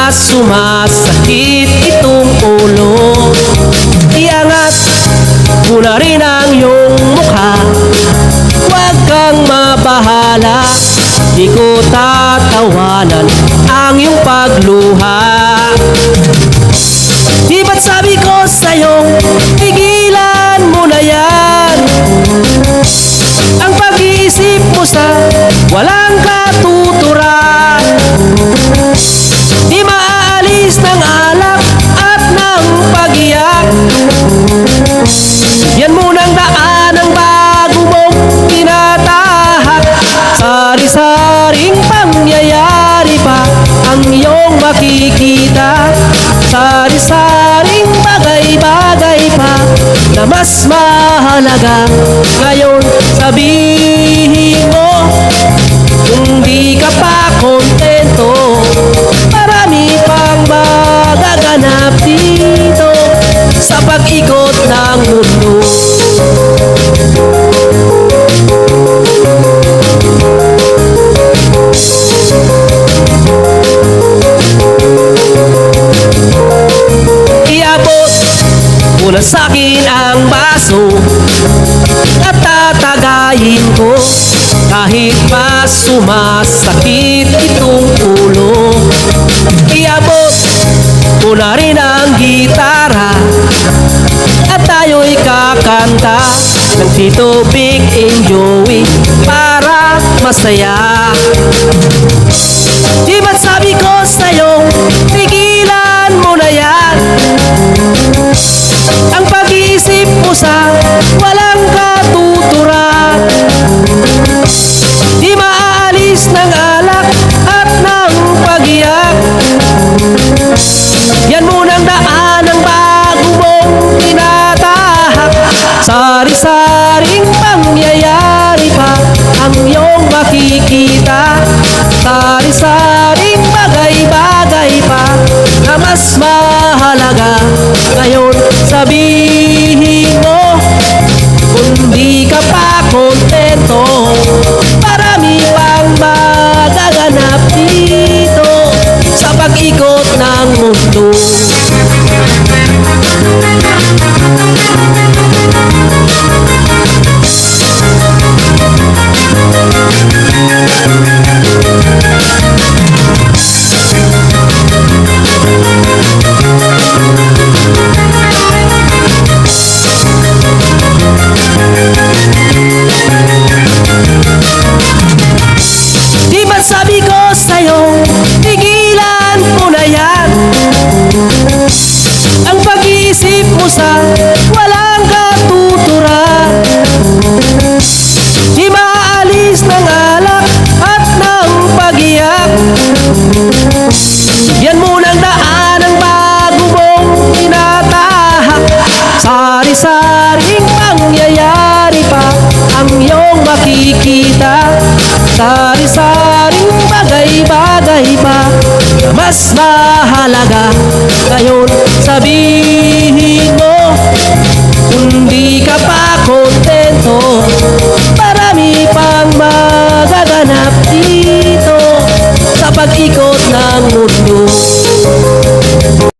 pa sumasakit itong ulo, iangat mo na rin ang iyong mukha. Huwag kang mabahala, di ko tatawanan ang iyong pagluha. Di ba't sabi ko sa'yo, tigilan mo na yan ang pag-iisip mo sa walang katuturan. Di maaalis ng alak at ng pag-iyak, yan munang daan ang bago mong tinatahak. Sari-saring pangyayari pa ang iyong makikita, sari-saring bagay-bagay pa na mas mahalaga. Ngayon sabihin mo, kung di ka pa kontento, marami pang magaganap dito sa pag-ikot ng mundo. Iabot mo na sa'kin ang baso at tatagayin ko, kahit pa sumasakit itong ulo. Iabot mo na rin ang gitara at tayo'y kakanta ng Tito Big and Joey para masaya. Di ba't sabi ko sa'yo, tigilan mo na yan ang pag-iisip mo sa walang katuturan. Di maaalis ng alak at ng pag-iyak, yan munang daan ang bago mong tinatahak. Sari-saring pangyayari pa ang iyong makikita, sari-saring bagay-bagay pa na mas mahalaga. Ngayon sabihin mo, kung di ka pa kontento, marami pang magaganap dito sa pag-ikot ng mundo. Di ba't sabi ko sa'yo, tigilan mo na yan ang pag-iisip mo sa walang katuturan. Di maaalis ng alak at ng pag-iyak, yan munang daan ang bago mong tinatahak. Sari-saring pangyayari pa ang iyong makikita, sari-saring bagay-bagay pa na mas mahalaga. Ngayon sabihin mo, kung di ka pa kontento, marami pang magaganap dito sa pag-ikot ng mundo.